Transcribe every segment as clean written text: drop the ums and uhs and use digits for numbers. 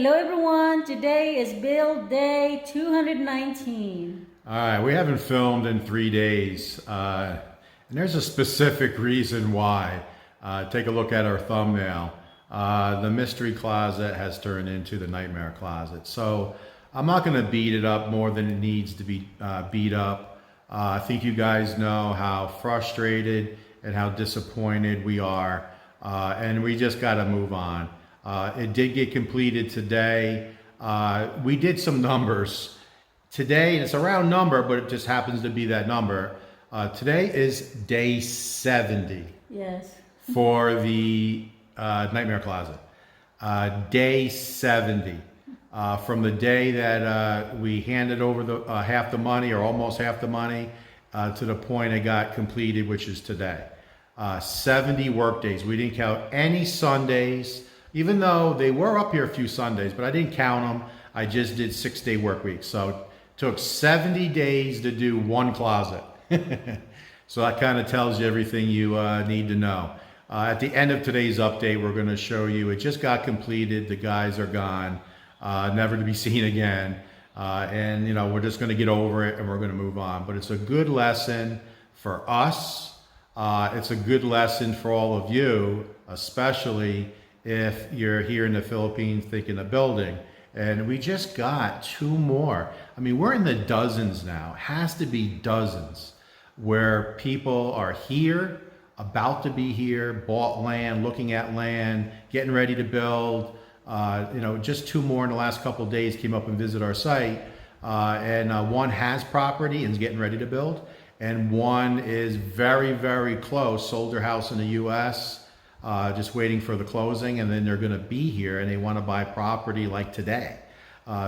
Hello everyone, today is build day 219. All right, we haven't filmed in 3 days, and there's a specific reason why. Take a look at our thumbnail. The mystery closet has turned into the nightmare closet. So I'm not going to beat it up more than it needs to be beat up. I think you guys know how frustrated and how disappointed we are, and we just got to move on. It did get completed today. We did some numbers today, and it's a round number, but it just happens to be that number. Today is day 70. Yes. For the Nightmare Closet. Day 70. From the day that we handed over the half the money or almost half the money to the point it got completed, which is today. 70 work days. We didn't count any Sundays, even though they were up here a few Sundays, but I didn't count them. I just did 6-day work weeks. So it took 70 days to do one closet. So that kind of tells you everything you need to know. At the end of today's update, we're going to show you it just got completed. The guys are gone, never to be seen again. And you know, we're just going to get over it and we're going to move on. But it's a good lesson for us. It's a good lesson for all of you, especially if you're here in the Philippines thinking of building. And we just got 2 more. I mean, we're in the dozens now. It has to be dozens where people are here, about to be here, bought land, looking at land, getting ready to build. You know, just 2 more in the last couple of days came up and visited our site. And one has property and is getting ready to build. And one is very, very close, sold their house in the U.S., just waiting for the closing, and then they're going to be here and they want to buy property like today.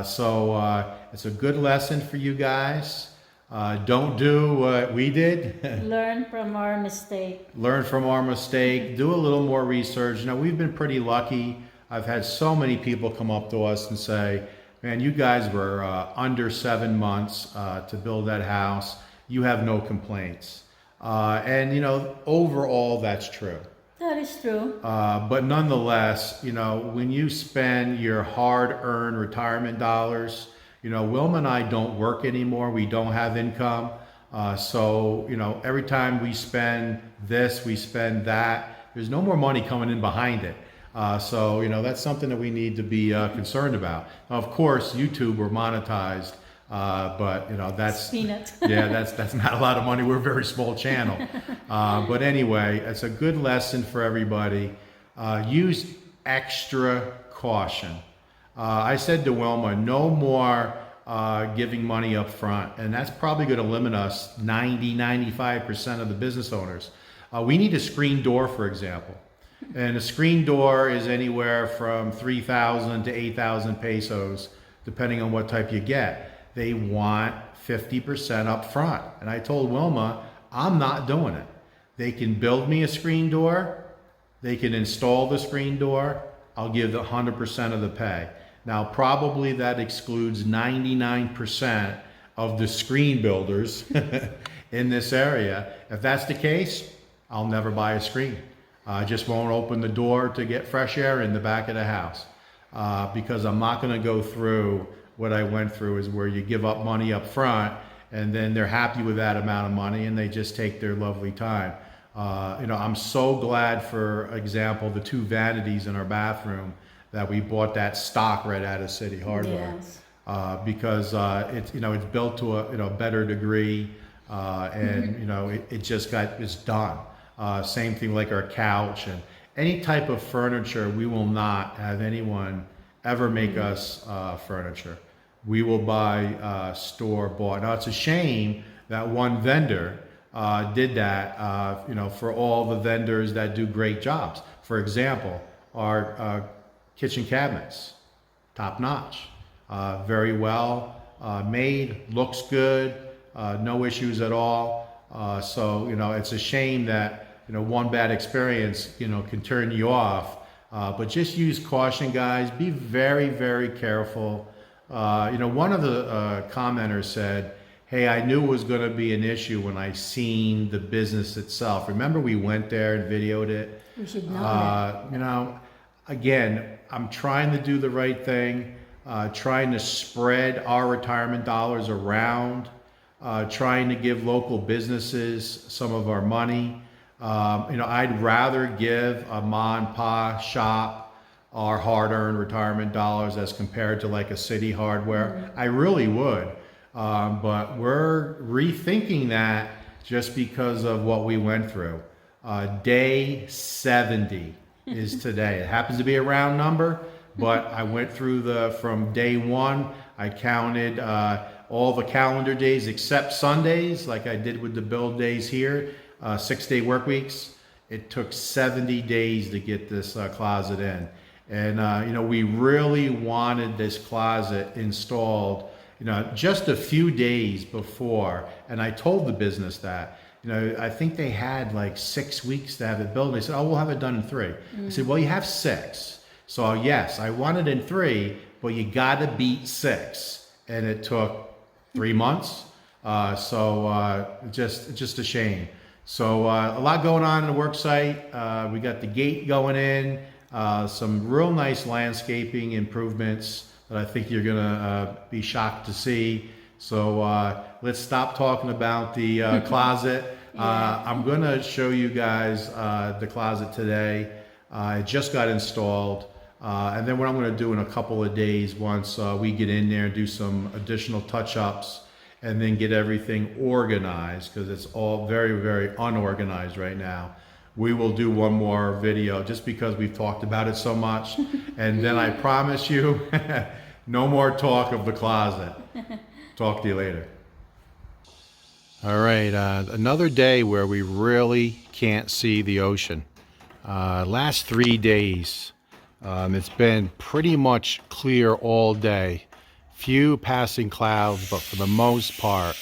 So it's a good lesson for you guys. Don't do what we did. Learn from our mistake. Learn from our mistake. Do a little more research. You know, we've been pretty lucky. I've had so many people come up to us and say, man, you guys were under 7 months to build that house. You have no complaints. And, you know, overall, that's true. That is true. But nonetheless, you know, when you spend your hard-earned retirement dollars, you know, Wilma and I don't work anymore. We don't have income. So, you know, every time we spend this, we spend that. There's no more money coming in behind it. So, you know, that's something that we need to be concerned about. Now, of course, YouTube, we're monetized. But you know, that's peanuts. Yeah, that's not a lot of money. We're a very small channel. But anyway, it's a good lesson for everybody. Use extra caution. I said to Wilma, no more giving money up front, and that's probably going to limit us 95% of the business owners. We need a screen door, for example. And a screen door is anywhere from 3,000 to 8,000 pesos, depending on what type you get. They want 50% up front. And I told Wilma, I'm not doing it. They can build me a screen door. They can install the screen door. I'll give the 100% of the pay. Now, probably that excludes 99% of the screen builders in this area. If that's the case, I'll never buy a screen. I just won't open the door to get fresh air in the back of the house because I'm not going to go through what I went through, is where you give up money up front and then they're happy with that amount of money and they just take their lovely time. You know, I'm so glad, for example, the 2 vanities in our bathroom that we bought that stock right out of City Hardware. Yes. Because it's, you know, it's built to a, you know, better degree and you know, it's done. Same thing like our couch and any type of furniture. We will not have anyone ever make us furniture. We will buy store bought. Now, it's a shame that one vendor did that, you know, for all the vendors that do great jobs. For example, our kitchen cabinets, top notch, very well made, looks good, no issues at all. So, you know, it's a shame that, you know, one bad experience, you know, can turn you off. But just use caution, guys. Be very, very careful. You know, one of the commenters said, hey, I knew it was going to be an issue when I seen the business itself. Remember we went there and videoed it? We should know that. You know, again, I'm trying to do the right thing, trying to spread our retirement dollars around, trying to give local businesses some of our money. I'd rather give a mom and pop shop our hard-earned retirement dollars as compared to like a City Hardware. I really would. But we're rethinking that just because of what we went through. Day 70 is today. It happens to be a round number, but I went through from day one, I counted all the calendar days except Sundays, like I did with the build days here, 6-day work weeks. It took 70 days to get this closet in. And, we really wanted this closet installed, just a few days before. And I told the business that. I think they had like 6 weeks to have it built. They said, oh, we'll have it done in 3. I said, well, you have 6. So yes, I want it in 3, but you got to beat 6. And it took 3 months. Just a shame. So a lot going on in the work site. We got the gate going in, some real nice landscaping improvements that I think you're gonna be shocked to see. So let's stop talking about the closet. I'm gonna show you guys the closet today. It just got installed. And then what I'm gonna do in a couple of days, once we get in there and do some additional touch-ups and then get everything organized, because it's all very, very unorganized right now. We will do one more video just because we've talked about it so much. And then I promise you, no more talk of the closet. Talk to you later. All right, another day where we really can't see the ocean. Last 3 days, it's been pretty much clear all day. Few passing clouds, but for the most part,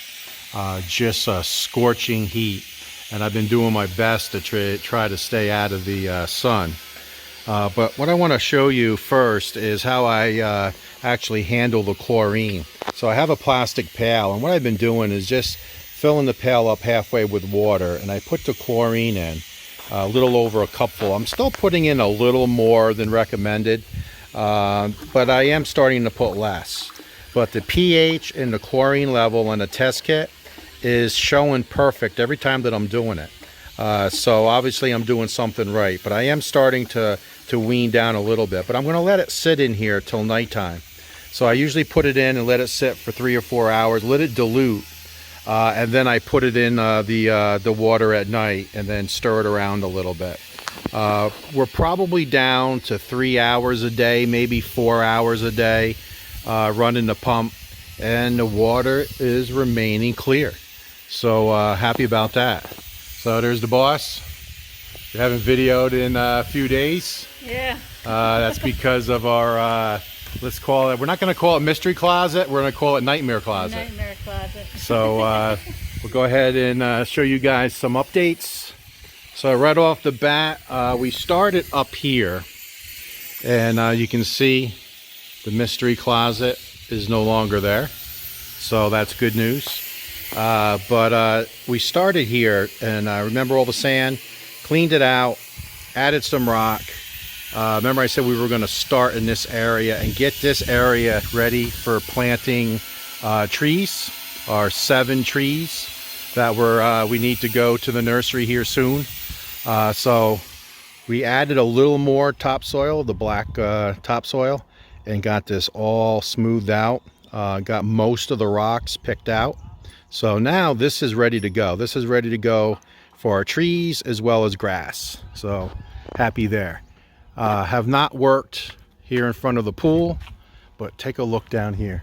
just a scorching heat. And I've been doing my best to try to stay out of the sun. But what I want to show you first is how I actually handle the chlorine. So I have a plastic pail, and what I've been doing is just filling the pail up halfway with water, and I put the chlorine in, a little over a cupful. I'm still putting in a little more than recommended, but I am starting to put less. But the pH and the chlorine level on the test kit is showing perfect every time that I'm doing it. So obviously I'm doing something right, but I am starting to wean down a little bit. But I'm going to let it sit in here till nighttime. So I usually put it in and let it sit for 3 or 4 hours, let it dilute, and then I put it in the water at night and then stir it around a little bit. We're probably down to 3 hours a day, maybe 4 hours a day, running the pump, and the water is remaining clear. So happy about that. So there's the boss. We haven't videoed in a few days. Yeah. That's because of our, let's call it, we're not going to call it mystery closet, we're going to call it nightmare closet. Nightmare closet. So we'll go ahead and show you guys some updates. So right off the bat, we started up here, and you can see the mystery closet is no longer there. So that's good news. But we started here, and I remember all the sand, cleaned it out, added some rock. Remember I said we were going to start in this area and get this area ready for planting trees, our 7 trees that we need to go to the nursery here soon. So we added a little more topsoil, the black topsoil, and got this all smoothed out. Got most of the rocks picked out. So now this is ready to go. This is ready to go for our trees as well as grass. So happy there. Have not worked here in front of the pool, but take a look down here.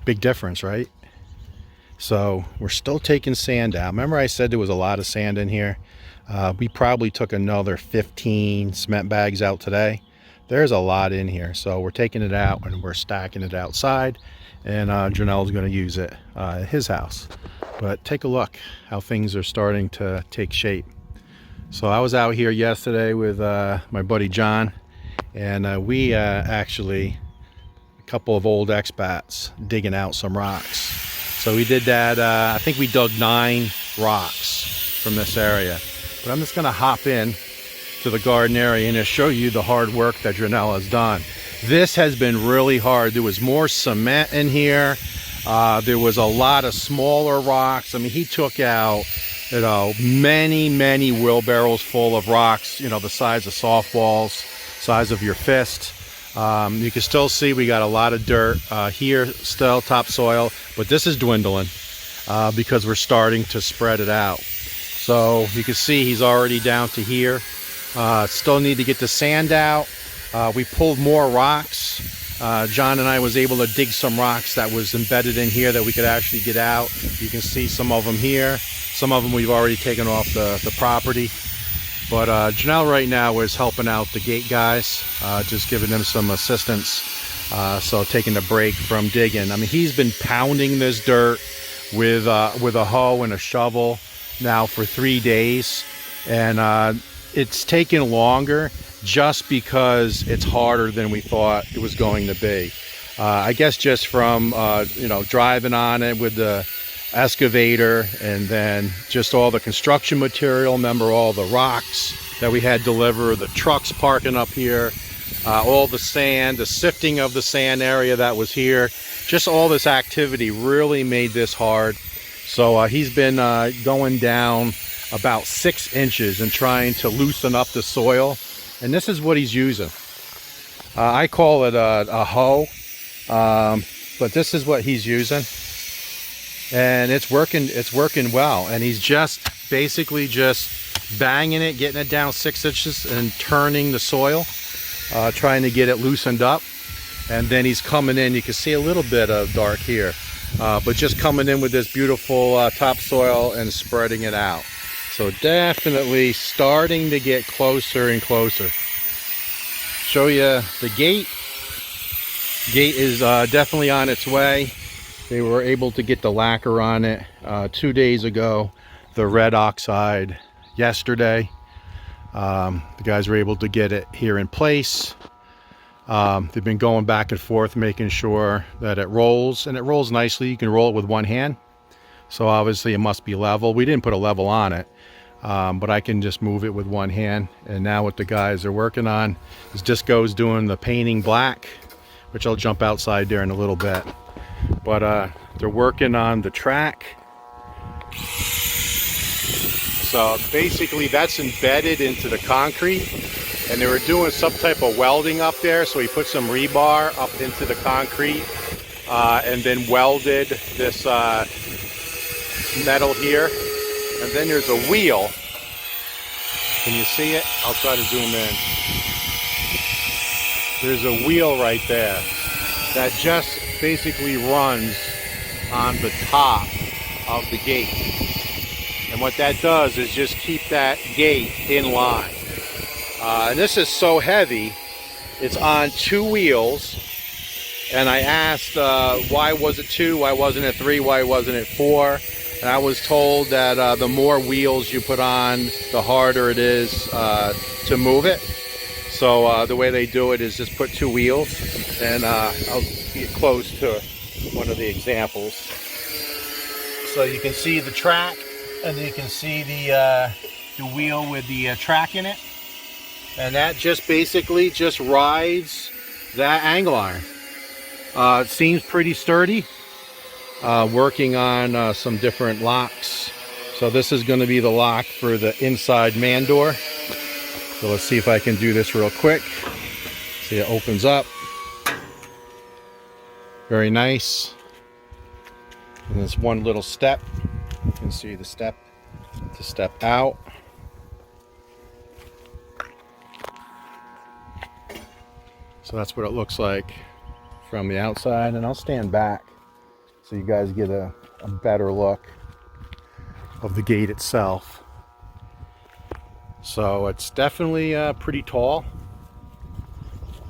Big difference, right? So we're still taking sand out. Remember I said there was a lot of sand in here? We probably took another 15 cement bags out today. There's a lot in here, so we're taking it out and we're stacking it outside, and Janelle's going to use it at his house. But take a look how things are starting to take shape. So I was out here yesterday with my buddy John, and we actually, a couple of old expats, digging out some rocks. So we did that, I think we dug 9 rocks from this area. But I'm just going to hop in to the garden area and to show you the hard work that Janelle has done. This has been really hard. There was more cement in here. There was a lot of smaller rocks. I mean, he took out, you know, many wheelbarrows full of rocks, you know, the size of softballs, size of your fist. You can still see we got a lot of dirt here, still topsoil, but this is dwindling because we're starting to spread it out. So you can see he's already down to here. Still need to get the sand out. We pulled more rocks. John and I was able to dig some rocks that was embedded in here that we could actually get out. You can see some of them here. Some of them we've already taken off the property. But Janelle right now is helping out the gate guys, just giving them some assistance. So taking a break from digging. I mean, he's been pounding this dirt with a hoe and a shovel now for 3 days. And it's taken longer just because it's harder than we thought it was going to be. I guess just from, you know, driving on it with the excavator, and then just all the construction material. Remember all the rocks that we had delivered, the trucks parking up here, all the sand, the sifting of the sand area that was here. Just all this activity really made this hard. So he's been going down about 6 inches and trying to loosen up the soil. And this is what he's using. I call it a hoe, but this is what he's using. And it's working well. And he's just basically just banging it, getting it down 6 inches and turning the soil, trying to get it loosened up. And then he's coming in, you can see a little bit of dark here, but just coming in with this beautiful topsoil and spreading it out. So definitely starting to get closer and closer. Show you the gate. Gate is definitely on its way. They were able to get the lacquer on it 2 days ago, the red oxide yesterday. The guys were able to get it here in place. They've been going back and forth making sure that it rolls, and it rolls nicely. You can roll it with one hand, so obviously it must be level. We didn't put a level on it, but I can just move it with one hand. And now what the guys are working on is Disco's doing the painting black, which I'll jump outside there in a little bit. But they're working on the track. So basically that's embedded into the concrete, and they were doing some type of welding up there, so he put some rebar up into the concrete and then welded this metal here. And then there's a wheel. Can you see it? I'll try to zoom in. There's a wheel right there that just basically runs on the top of the gate. And what that does is just keep that gate in line. And this is so heavy, it's on 2 wheels. And I asked, why was it 2? Why wasn't it 3? Why wasn't it 4? And I was told that the more wheels you put on, the harder it is to move it. So the way they do it is just put 2 wheels, and I'll get close to one of the examples. So you can see the track, and you can see the wheel with the track in it, and that just basically just rides that angle iron. It seems pretty sturdy. Working on some different locks. So this is going to be the lock for the inside man door. So let's see if I can do this real quick. See, it opens up. Very nice. And there's one little step. You can see the step to step out. So that's what it looks like from the outside. And I'll stand back so you guys get a better look of the gate itself. So it's definitely pretty tall.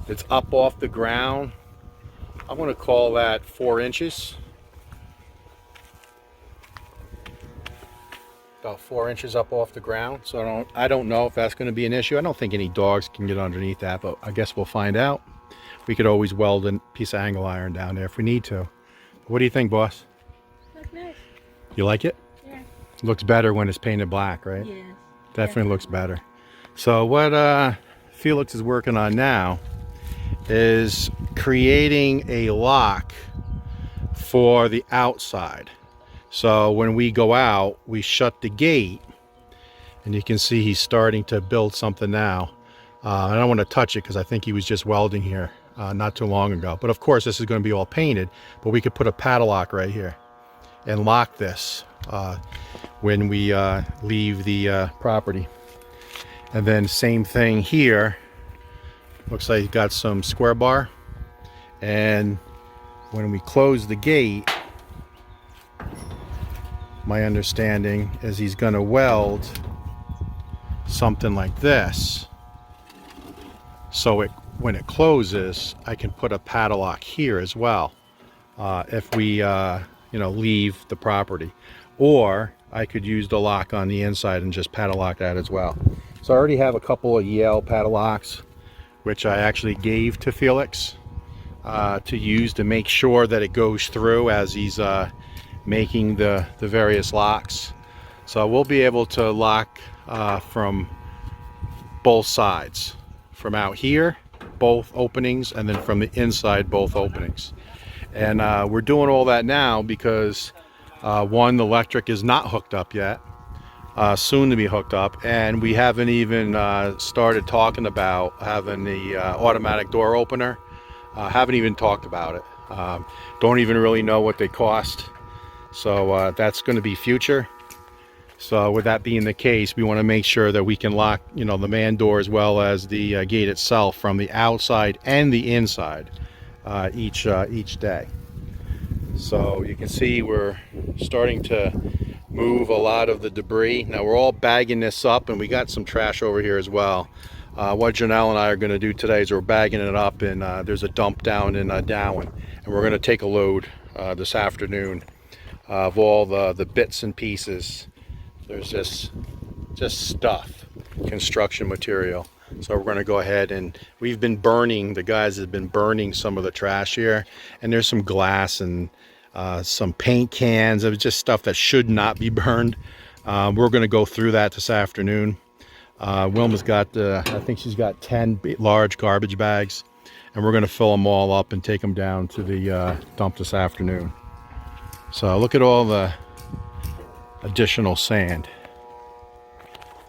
It's up off the ground. I'm going to call that 4 inches. About 4 inches up off the ground. So I don't know if that's going to be an issue. I don't think any dogs can get underneath that, but I guess we'll find out. We could always weld a piece of angle iron down there if we need to. What do you think, boss? Looks nice. You like it? Yeah. Looks better when it's painted black, right? Yes. Definitely looks better. So what Felix is working on now is creating a lock for the outside. So when we go out, we shut the gate, and you can see he's starting to build something now. I don't want to touch it because I think he was just welding here not too long ago. But of course, this is going to be all painted, but we could put a padlock right here and lock this when we leave the property. And then same thing here. Looks like he's got some square bar. And when we close the gate, my understanding is he's going to weld something like this. So when it closes, I can put a padlock here as well if we leave the property. Or I could use the lock on the inside and just padlock that as well. So I already have a couple of Yale padlocks, which I actually gave to Felix to use to make sure that it goes through as he's making the various locks. So we'll be able to lock from both sides, from out here, both openings, and then from the inside, both openings. And we're doing all that now because one, the electric is not hooked up yet, soon to be hooked up, and we haven't even started talking about having the automatic door opener. Haven't even talked about it. Don't even really know what they cost. So that's going to be future. So with that being the case, we want to make sure that we can lock, the man door as well as the gate itself from the outside and the inside each day. So you can see we're starting to move a lot of the debris. Now we're all bagging this up, and we got some trash over here as well. What Janelle and I are going to do today is we're bagging it up, and there's a dump down in Dowen, and we're going to take a load this afternoon of all the bits and pieces. There's just stuff, construction material. So we're going to go ahead, and we've been burning, the guys have been burning some of the trash here, and there's some glass and some paint cans. It was just stuff that should not be burned. We're going to go through that this afternoon. Wilma's got, I think she's got 10 large garbage bags, and we're going to fill them all up and take them down to the dump this afternoon. So look at all the additional sand.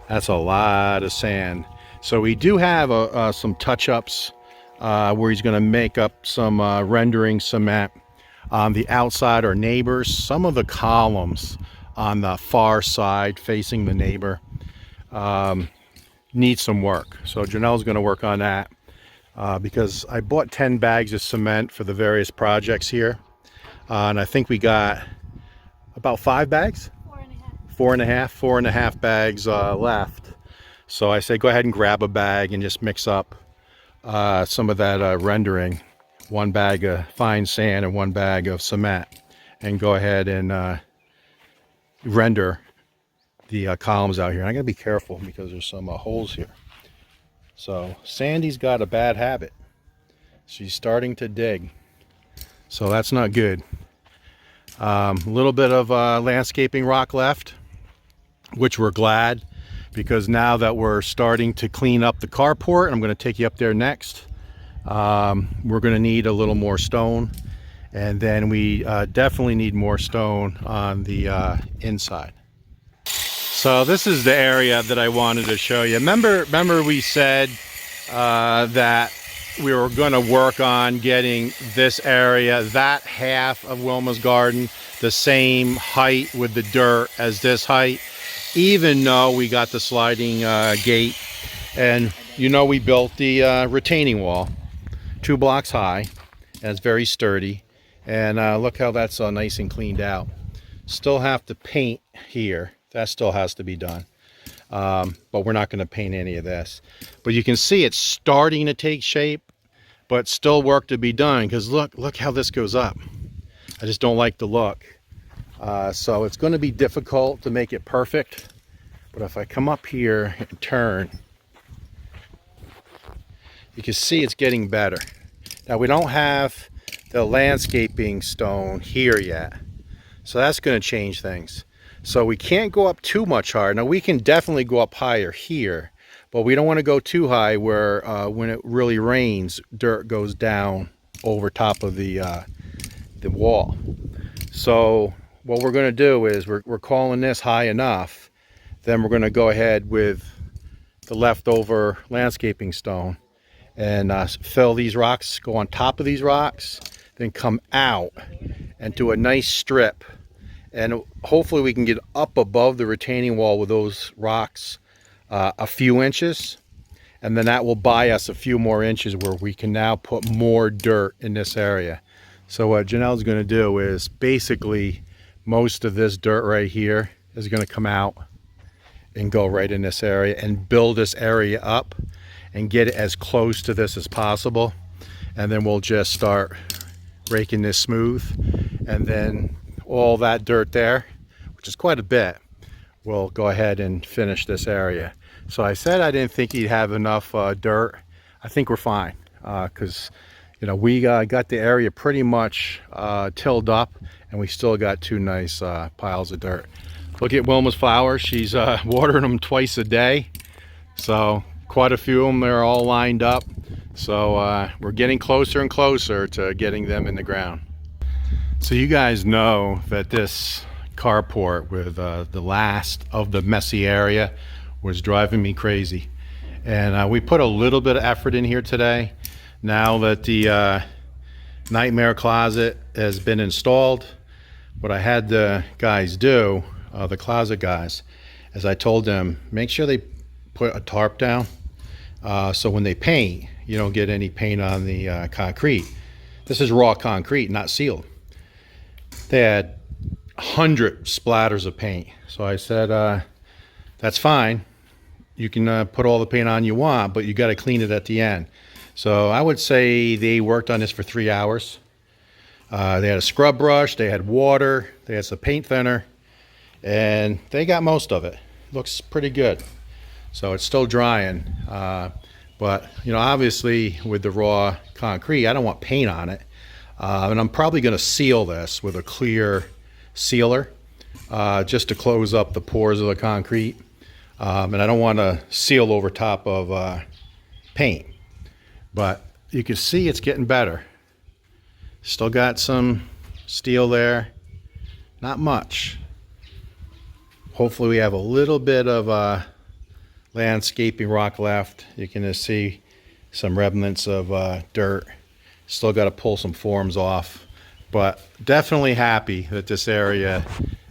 That's a lot of sand. So we do have some touch-ups where he's going to make up some rendering cement on the outside or neighbors. Some of the columns on the far side facing the neighbor need some work. So Janelle's going to work on that because I bought 10 bags of cement for the various projects here. And I think we got about 5 bags? 4.5 bags left. So I say go ahead and grab a bag and just mix up some of that rendering. 1 bag of fine sand and 1 bag of cement, and go ahead and render the columns out here. And I gotta be careful because there's some holes here. So Sandy's got a bad habit. She's starting to dig. So that's not good. A little bit of landscaping rock left, which we're glad, because now that we're starting to clean up the carport, I'm going to take you up there next. We're going to need a little more stone, and then we definitely need more stone on the inside. So this is the area that I wanted to show you. Remember we said that we were going to work on getting this area, that half of Wilma's garden, the same height with the dirt as this height, even though we got the sliding gate. And we built the retaining wall 2 blocks high, and it's very sturdy. And look how that's all nice and cleaned out. Still have to paint here. That still has to be done. But we're not going to paint any of this. But you can see it's starting to take shape, but still work to be done, because look how this goes up. I just don't like the look. So it's going to be difficult to make it perfect. But if I come up here and turn, you can see it's getting better. Now we don't have the landscaping stone here yet, so that's going to change things. So we can't go up too much higher. Now we can definitely go up higher here, but we don't want to go too high where when it really rains, dirt goes down over top of the wall. So what we're going to do is we're calling this high enough. Then we're going to go ahead with the leftover landscaping stone and fill these rocks, go on top of these rocks, then come out and do a nice strip. And hopefully we can get up above the retaining wall with those rocks a few inches. And then that will buy us a few more inches where we can now put more dirt in this area. So what Janelle's going to do is basically most of this dirt right here is going to come out and go right in this area and build this area up and get it as close to this as possible. And then we'll just start raking this smooth, and then all that dirt there, which is quite a bit, we'll go ahead and finish this area. So I said I didn't think he'd have enough dirt. I think we're fine because you know, we got the area pretty much tilled up, and we still got two nice piles of dirt. Look at Wilma's flowers. She's watering them twice a day. So quite a few of them, they're all lined up. So we're getting closer and closer to getting them in the ground. So you guys know that this carport with the last of the messy area was driving me crazy. And we put a little bit of effort in here today. Now that the nightmare closet has been installed, what I had the guys do, the closet guys, as I told them, make sure they put a tarp down so when they paint, you don't get any paint on the concrete. This is raw concrete, not sealed. They had 100 splatters of paint. So I said, that's fine. You can put all the paint on you want, but you got to clean it at the end. So I would say they worked on this for 3 hours. They had a scrub brush, they had water, they had some paint thinner, and they got most of it. Looks pretty good. So it's still drying, but you know, obviously with the raw concrete, I don't want paint on it. And I'm probably going to seal this with a clear sealer just to close up the pores of the concrete. And I don't want to seal over top of paint. But you can see it's getting better. Still got some steel there. Not much. Hopefully we have a little bit of landscaping rock left. You can just see some remnants of dirt. Still got to pull some forms off. But definitely happy that this area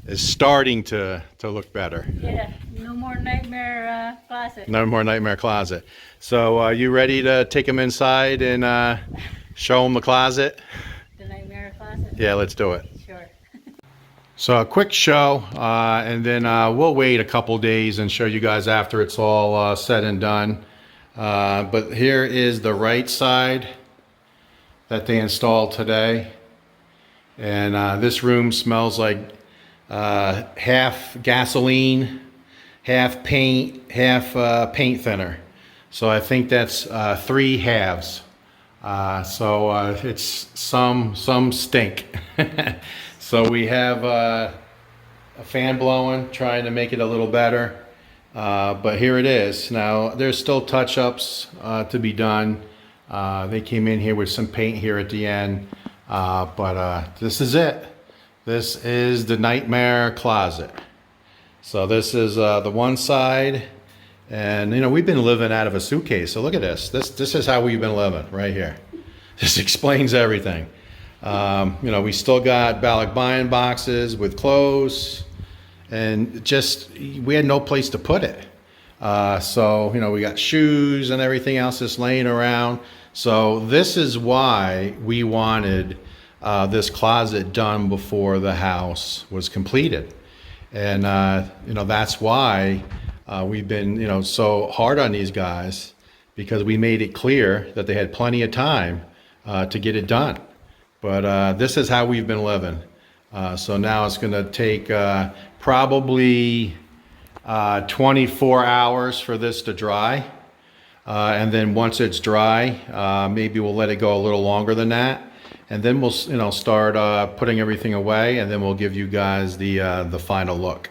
is starting to look better. Yeah, no more nightmare closet. No more nightmare closet. So you ready to take them inside and show them the closet? The nightmare closet? Yeah, let's do it. Sure. So a quick show, and then we'll wait a couple days and show you guys after it's all said and done. But here is the right side that they installed today. And this room smells like half gasoline, half paint, half paint thinner. So I think that's 3 halves. So it's some stink. So we have a fan blowing, trying to make it a little better. But here it is. Now there's still touch-ups to be done. They came in here with some paint here at the end. But this is it. This is the nightmare closet. So this is the one side, and you know, we've been living out of a suitcase. So look at this. This is how we've been living right here. This explains everything. You know, we still got Balak buying boxes with clothes, and just we had no place to put it. So you know, we got shoes and everything else just laying around. So this is why we wanted this closet done before the house was completed. And you know, that's why we've been, you know, so hard on these guys, because we made it clear that they had plenty of time to get it done. But this is how we've been living. So now it's going to take probably 24 hours for this to dry. And then once it's dry, maybe we'll let it go a little longer than that. And then we'll, you know, start putting everything away, and then we'll give you guys the final look.